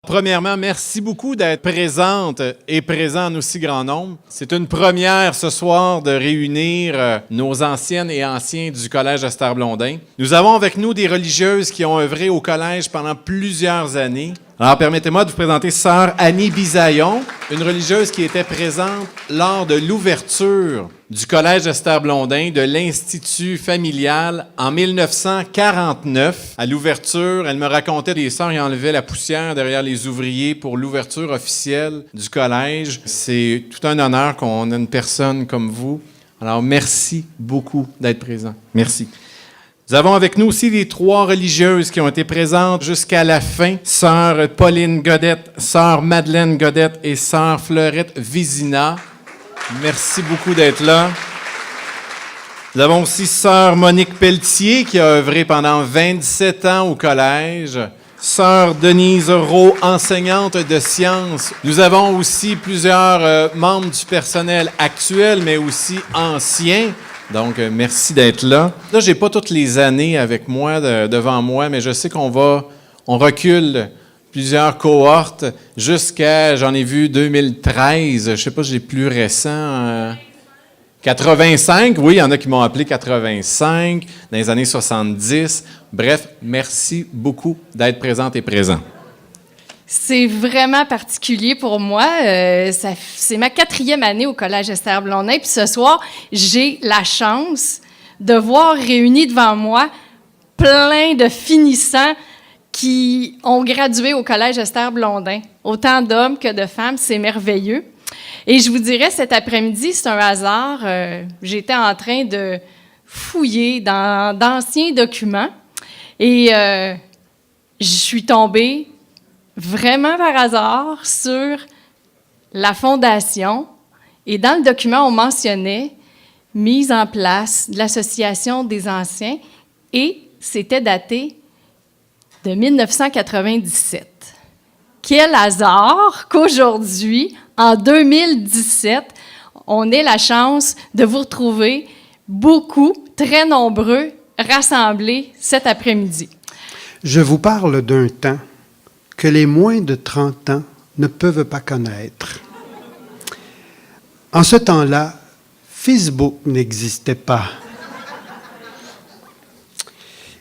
Premièrement, merci beaucoup d'être présente et présent en aussi grand nombre. C'est une première ce soir de réunir nos anciennes et anciens du Collège Esther Blondin. Nous avons avec nous des religieuses qui ont œuvré au collège pendant plusieurs années. Alors, permettez-moi de vous présenter Sœur Annie Bisaillon, une religieuse qui était présente lors de l'ouverture du Collège Esther Blondin de l'Institut familial en 1949. À l'ouverture, elle me racontait des sœurs qui enlevaient la poussière derrière les ouvriers pour l'ouverture officielle du collège. C'est tout un honneur qu'on ait une personne comme vous. Alors, merci beaucoup d'être présent. Merci. Nous avons avec nous aussi les trois religieuses qui ont été présentes jusqu'à la fin. Sœur Pauline Godette, Sœur Madeleine Godette et Sœur Fleurette Vizina. Merci beaucoup d'être là. Nous avons aussi Sœur Monique Pelletier qui a œuvré pendant 27 ans au collège. Sœur Denise Rowe, enseignante de sciences. Nous avons aussi plusieurs membres du personnel actuel, mais aussi anciens. Donc, merci d'être là. Là, j'ai pas toutes les années avec moi, devant moi, mais je sais on recule plusieurs cohortes jusqu'à, j'en ai vu 2013, je sais pas si j'ai plus récent, 85, oui, il y en a qui m'ont appelé 85, dans les années 70. Bref, merci beaucoup d'être présente et présent. C'est vraiment particulier pour moi. C'est ma 4e année au Collège Esther Blondin. Puis ce soir, j'ai la chance de voir réunis devant moi plein de finissants qui ont gradué au Collège Esther Blondin. Autant d'hommes que de femmes, c'est merveilleux. Et je vous dirais, cet après-midi, c'est un hasard. J'étais en train de fouiller dans d'anciens documents et je suis tombée vraiment par hasard sur la fondation. Et dans le document, on mentionnait mise en place de l'Association des anciens et c'était daté de 1997. Quel hasard qu'aujourd'hui, en 2017, on ait la chance de vous retrouver beaucoup, très nombreux, rassemblés cet après-midi. Je vous parle d'un temps que les moins de 30 ans ne peuvent pas connaître. En ce temps-là, Facebook n'existait pas.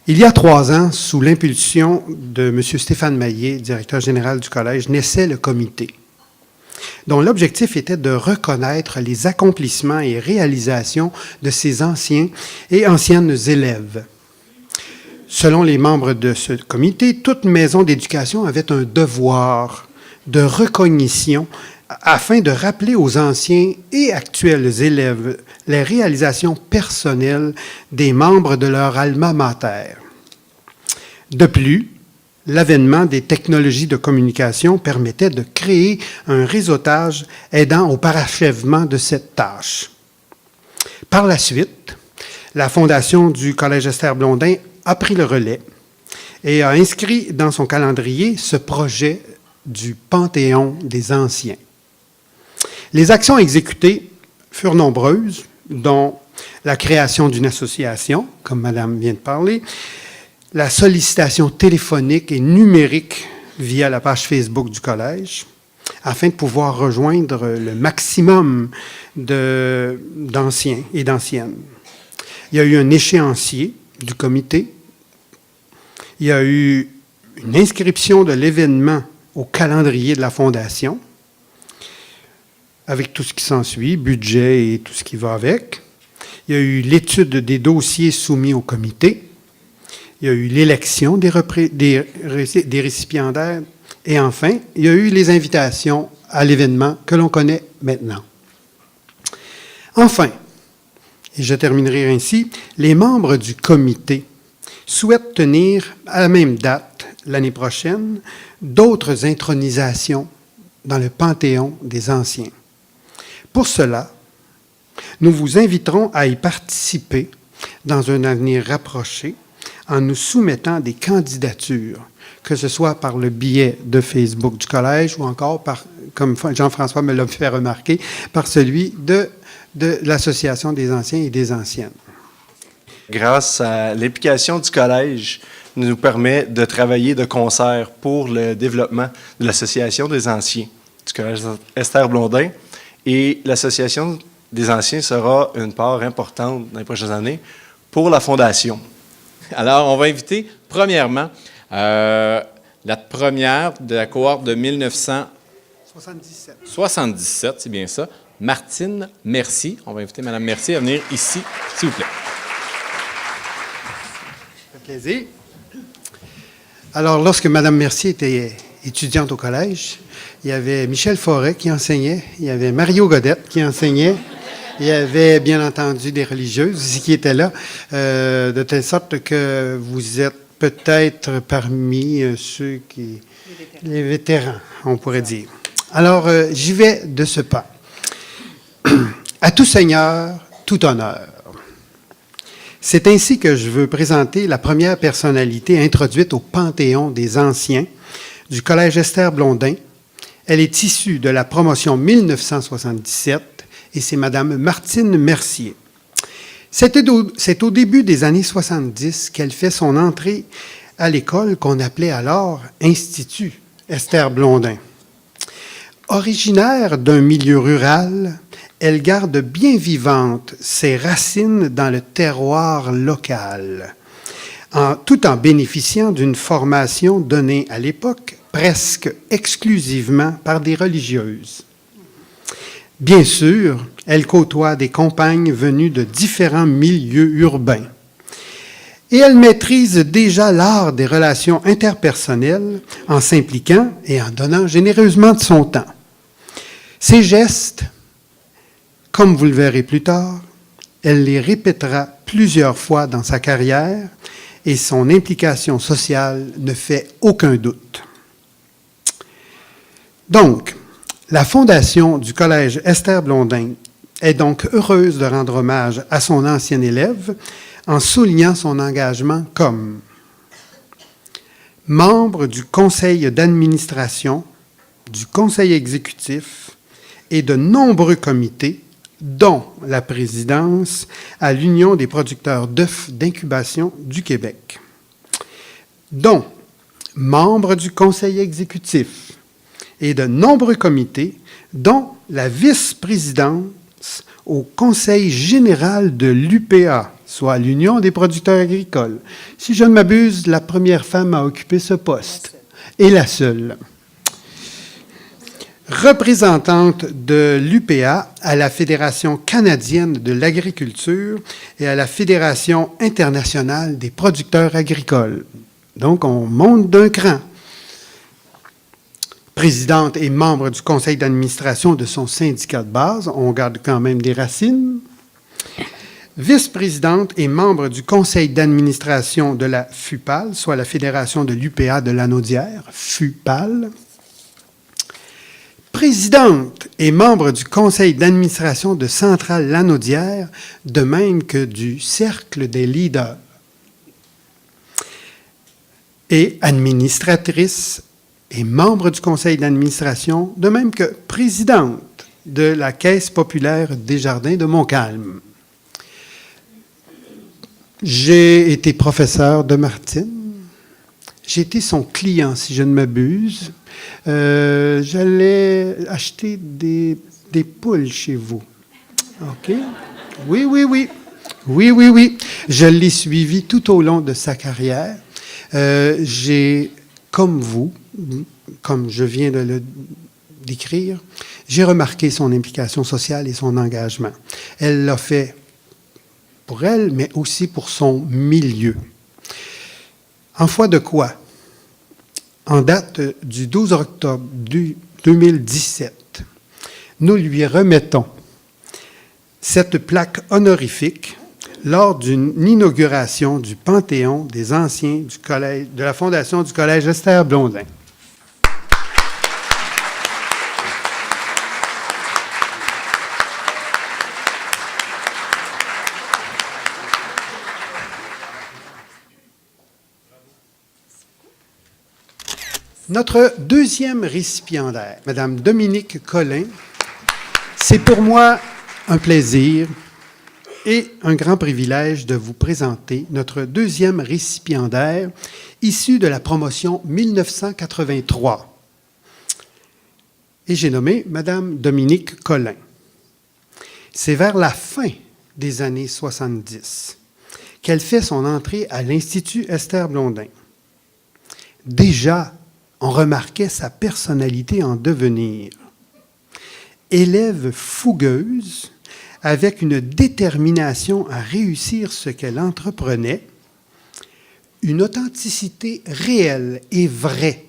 Il y a 3 ans, sous l'impulsion de M. Stéphane Maillet, directeur général du collège, naissait le comité, dont l'objectif était de reconnaître les accomplissements et réalisations de ses anciens et anciennes élèves. Selon les membres de ce comité, toute maison d'éducation avait un devoir de reconnaissance afin de rappeler aux anciens et actuels élèves les réalisations personnelles des membres de leur alma mater. De plus, l'avènement des technologies de communication permettait de créer un réseautage aidant au parachèvement de cette tâche. Par la suite, la Fondation du Collège Esther Blondin a pris le relais et a inscrit dans son calendrier ce projet du Panthéon des Anciens. Les actions exécutées furent nombreuses, dont la création d'une association, comme Madame vient de parler, la sollicitation téléphonique et numérique via la page Facebook du Collège, afin de pouvoir rejoindre le maximum d'anciens et d'anciennes. Il y a eu un échéancier du comité. Il y a eu une inscription de l'événement au calendrier de la Fondation, avec tout ce qui s'ensuit, budget et tout ce qui va avec. Il y a eu l'étude des dossiers soumis au comité. Il y a eu l'élection des récipiendaires. Et enfin, il y a eu les invitations à l'événement que l'on connaît maintenant. Enfin, et je terminerai ainsi, les membres du comité souhaitent tenir à la même date, l'année prochaine, d'autres intronisations dans le Panthéon des Anciens. Pour cela, nous vous inviterons à y participer dans un avenir rapproché en nous soumettant des candidatures, que ce soit par le biais de Facebook du Collège ou encore, comme Jean-François me l'a fait remarquer, par celui de l'Association des anciens et des anciennes. Grâce à l'implication du Collège, nous permet de travailler de concert pour le développement de l'Association des anciens du Collège Esther Blondin. Et l'Association des anciens sera une part importante dans les prochaines années pour la Fondation. Alors, on va inviter, premièrement, la première de la cohorte de 1977, c'est bien ça, Martine Mercier. On va inviter Mme Mercier à venir ici, s'il vous plaît. Ça fait plaisir. Alors, lorsque Mme Mercier était étudiante au collège, il y avait Michel Forêt qui enseignait, il y avait Mario Godette qui enseignait, il y avait bien entendu des religieuses aussi qui étaient là, de telle sorte que vous êtes peut-être parmi ceux qui... Les vétérans, on pourrait dire. Alors, j'y vais de ce pas. À tout seigneur, tout honneur. C'est ainsi que je veux présenter la première personnalité introduite au Panthéon des Anciens du Collège Esther Blondin. Elle est issue de la promotion 1977 et c'est Mme Martine Mercier. C'est au début des années 70 qu'elle fait son entrée à l'école qu'on appelait alors Institut Esther Blondin. Originaire d'un milieu rural, elle garde bien vivantes ses racines dans le terroir local, tout en bénéficiant d'une formation donnée à l'époque presque exclusivement par des religieuses. Bien sûr, elle côtoie des compagnes venues de différents milieux urbains. Et elle maîtrise déjà l'art des relations interpersonnelles en s'impliquant et en donnant généreusement de son temps. Ses gestes, comme vous le verrez plus tard, elle les répétera plusieurs fois dans sa carrière et son implication sociale ne fait aucun doute. Donc, la Fondation du Collège Esther Blondin est donc heureuse de rendre hommage à son ancien élève en soulignant son engagement comme membre du conseil d'administration, du conseil exécutif et de nombreux comités, dont la présidence à l'Union des producteurs d'œufs d'incubation du Québec, dont membre du conseil exécutif et de nombreux comités, dont la vice-présidence au Conseil général de l'UPA, soit l'Union des producteurs agricoles. Si je ne m'abuse, la première femme à occuper ce poste, et la seule. Représentante de l'UPA à la Fédération canadienne de l'agriculture et à la Fédération internationale des producteurs agricoles. Donc, on monte d'un cran. Présidente et membre du conseil d'administration de son syndicat de base, on garde quand même des racines. Vice-présidente et membre du conseil d'administration de la FUPAL, soit la Fédération de l'UPA de Lanaudière, FUPAL. Présidente et membre du conseil d'administration de Centrale Lanaudière, de même que du Cercle des leaders. Et administratrice et membre du conseil d'administration, de même que présidente de la Caisse populaire Desjardins de Montcalm. J'ai été professeur de Martine. J'ai été son client, si je ne m'abuse. J'allais acheter des poules chez vous. OK? Oui, oui, oui. Oui, oui, oui. Je l'ai suivi tout au long de sa carrière. J'ai, comme vous, comme je viens de le décrire, j'ai remarqué son implication sociale et son engagement. Elle l'a fait pour elle, mais aussi pour son milieu. En foi de quoi? En date du 12 octobre 2017, nous lui remettons cette plaque honorifique lors d'une inauguration du Panthéon des Anciens du Collège, de la Fondation du Collège Esther Blondin. Notre deuxième récipiendaire, Mme Dominique Collin, c'est pour moi un plaisir et un grand privilège de vous présenter notre deuxième récipiendaire, issu de la promotion 1983. Et j'ai nommé Mme Dominique Collin. C'est vers la fin des années 70 qu'elle fait son entrée à l'Institut Esther Blondin. Déjà, on remarquait sa personnalité en devenir. Élève fougueuse, avec une détermination à réussir ce qu'elle entreprenait, une authenticité réelle et vraie,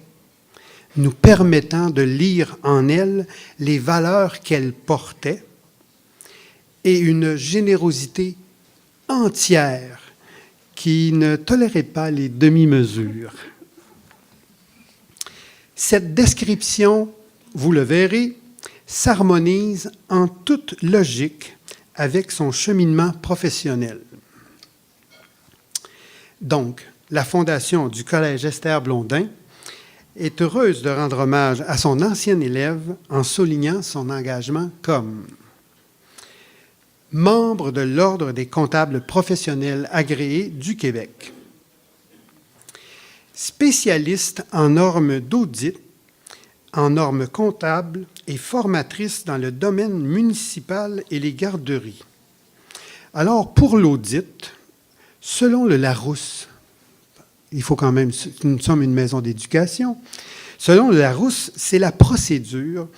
nous permettant de lire en elle les valeurs qu'elle portait, et une générosité entière qui ne tolérait pas les demi-mesures. Cette description, vous le verrez, s'harmonise en toute logique avec son cheminement professionnel. Donc, la Fondation du Collège Esther Blondin est heureuse de rendre hommage à son ancien élève en soulignant son engagement comme membre de l'Ordre des comptables professionnels agréés du Québec, spécialiste en normes d'audit, en normes comptables et formatrice dans le domaine municipal et les garderies. Alors, pour l'audit, selon le Larousse, il faut quand même, nous sommes une maison d'éducation, selon le Larousse, c'est la procédure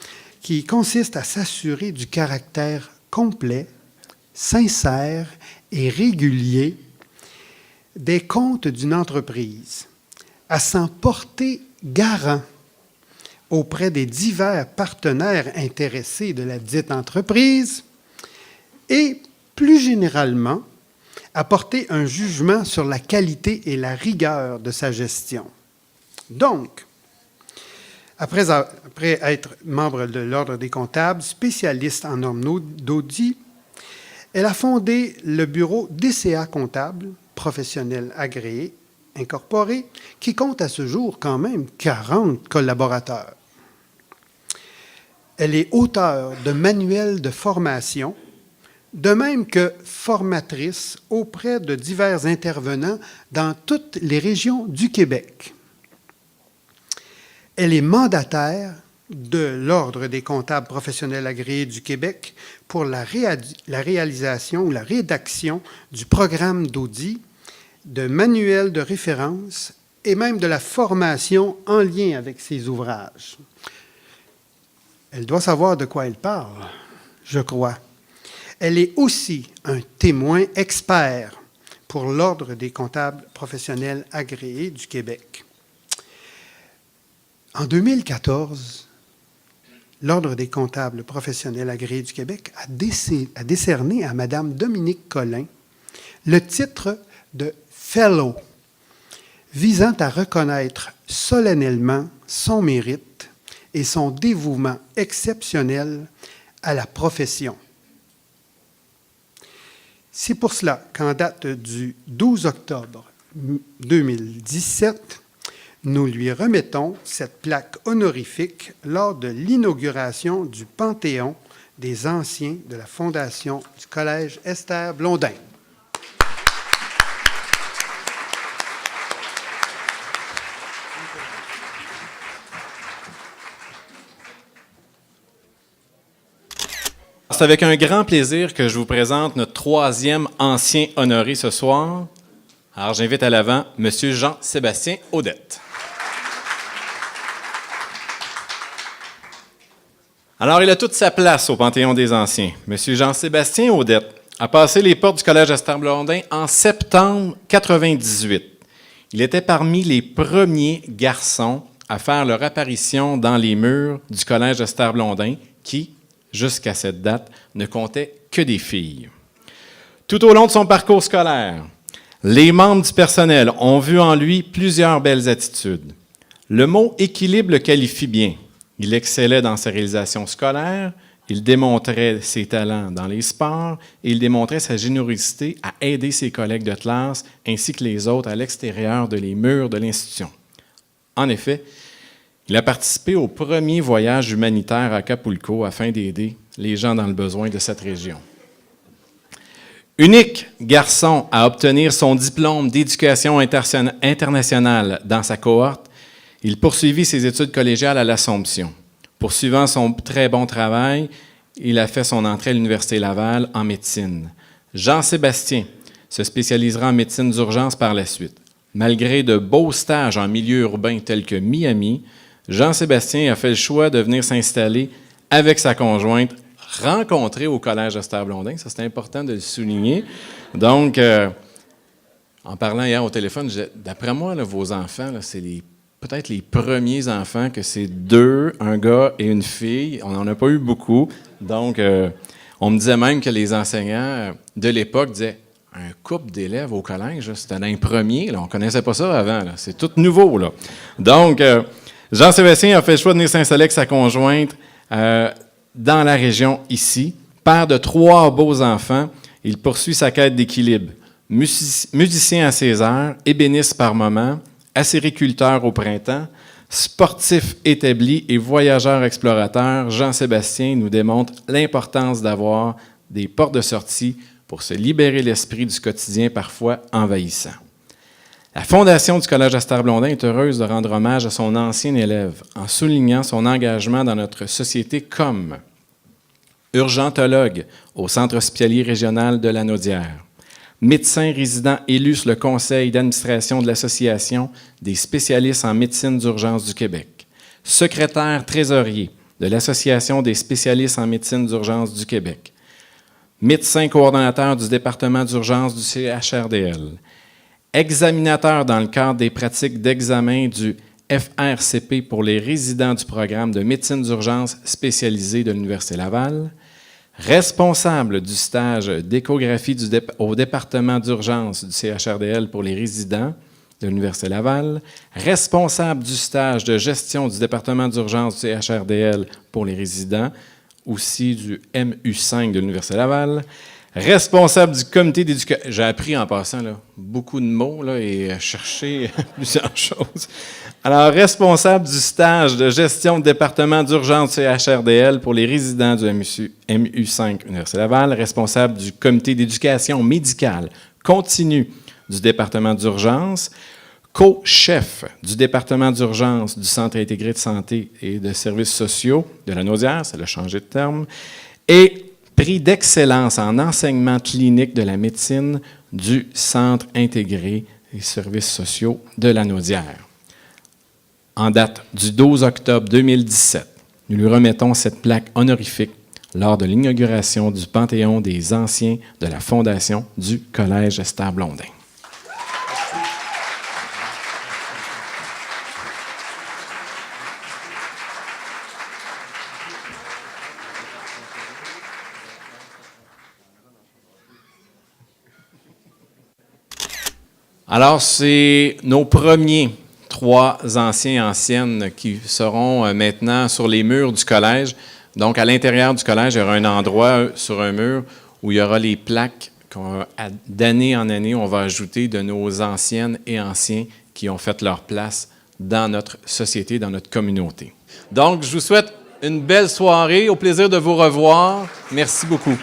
qui consiste à s'assurer du caractère complet, sincère et régulier des comptes d'une entreprise, à s'en porter garant auprès des divers partenaires intéressés de la dite entreprise et, plus généralement, à porter un jugement sur la qualité et la rigueur de sa gestion. Donc, après être membre de l'Ordre des comptables, spécialiste en normes d'audit, elle a fondé le bureau DCA Comptable, professionnel agréé, incorporé, qui compte à ce jour quand même 40 collaborateurs. Elle est auteure de manuels de formation, de même que formatrice auprès de divers intervenants dans toutes les régions du Québec. Elle est mandataire de l'Ordre des comptables professionnels agréés du Québec pour la réalisation ou la rédaction du programme d'audit, de manuels de référence et même de la formation en lien avec ces ouvrages. Elle doit savoir de quoi elle parle, je crois. Elle est aussi un témoin expert pour l'Ordre des comptables professionnels agréés du Québec. En 2014, l'Ordre des comptables professionnels agréés du Québec a décerné à Mme Dominique Collin le titre de Fellow, visant à reconnaître solennellement son mérite et son dévouement exceptionnel à la profession. C'est pour cela qu'en date du 12 octobre 2017, nous lui remettons cette plaque honorifique lors de l'inauguration du Panthéon des anciens de la Fondation du Collège Esther Blondin. C'est avec un grand plaisir que je vous présente notre troisième ancien honoré ce soir. Alors, j'invite à l'avant M. Jean-Sébastien Audette. Alors, il a toute sa place au Panthéon des Anciens. M. Jean-Sébastien Audette a passé les portes du Collège Esther Blondin en septembre 1998. Il était parmi les premiers garçons à faire leur apparition dans les murs du Collège Esther Blondin, qui, jusqu'à cette date, ne comptait que des filles. Tout au long de son parcours scolaire, les membres du personnel ont vu en lui plusieurs belles attitudes. Le mot « équilibre » le qualifie bien. Il excellait dans ses réalisations scolaires, il démontrait ses talents dans les sports et il démontrait sa générosité à aider ses collègues de classe ainsi que les autres à l'extérieur des murs de l'institution. En effet, il a participé au premier voyage humanitaire à Acapulco afin d'aider les gens dans le besoin de cette région. Unique garçon à obtenir son diplôme d'éducation internationale dans sa cohorte, il poursuivit ses études collégiales à l'Assomption. Poursuivant son très bon travail, il a fait son entrée à l'Université Laval en médecine. Jean-Sébastien se spécialisera en médecine d'urgence par la suite. Malgré de beaux stages en milieu urbain tels que Miami, Jean-Sébastien a fait le choix de venir s'installer avec sa conjointe, rencontrée au Collège Esther-Blondin. Ça, c'est important de le souligner. Donc, en parlant hier au téléphone, d'après moi, là, vos enfants, là, c'est peut-être les premiers enfants que c'est 2, un gars et une fille. On n'en a pas eu beaucoup. Donc, on me disait même que les enseignants de l'époque disaient « un couple d'élèves au collège, c'était un premier. Là, on ne connaissait pas ça avant. Là. C'est tout nouveau. Là. » Donc, Jean-Sébastien a fait le choix de venir s'installer avec sa conjointe dans la région ici. Père de 3 beaux enfants, il poursuit sa quête d'équilibre. Musicien à ses heures, ébéniste par moments, acériculteur au printemps, sportif établi et voyageur explorateur, Jean-Sébastien nous démontre l'importance d'avoir des portes de sortie pour se libérer l'esprit du quotidien parfois envahissant. La Fondation du Collège Esther-Blondin est heureuse de rendre hommage à son ancien élève en soulignant son engagement dans notre société comme urgentologue au Centre hospitalier régional de Lanaudière, médecin résident élu sur le conseil d'administration de l'Association des spécialistes en médecine d'urgence du Québec, secrétaire trésorier de l'Association des spécialistes en médecine d'urgence du Québec, médecin coordonnateur du département d'urgence du CHRDL, examinateur dans le cadre des pratiques d'examen du FRCP pour les résidents du programme de médecine d'urgence spécialisé de l'Université Laval, responsable du stage d'échographie au département d'urgence du CHRDL pour les résidents de l'Université Laval, responsable du stage de gestion du département d'urgence du CHRDL pour les résidents, aussi du MU5 de l'Université Laval, responsable du comité d'éducation. J'ai appris en passant là, beaucoup de mots là, et cherché plusieurs choses. Alors, responsable du stage de gestion du département d'urgence CHRDL pour les résidents du MU5 Université Laval, responsable du comité d'éducation médicale continue du département d'urgence, co-chef du département d'urgence du Centre intégré de santé et de services sociaux de Lanaudière, ça a changé de terme, et prix d'excellence en enseignement clinique de la médecine du Centre intégré et services sociaux de Lanaudière. En date du 12 octobre 2017, nous lui remettons cette plaque honorifique lors de l'inauguration du Panthéon des anciens de la Fondation du Collège Esther-Blondin. Alors, c'est nos premiers 3 anciens et anciennes qui seront maintenant sur les murs du collège. Donc, à l'intérieur du collège, il y aura un endroit sur un mur où il y aura les plaques d'année en année, on va ajouter de nos anciennes et anciens qui ont fait leur place dans notre société, dans notre communauté. Donc, je vous souhaite une belle soirée, au plaisir de vous revoir. Merci beaucoup.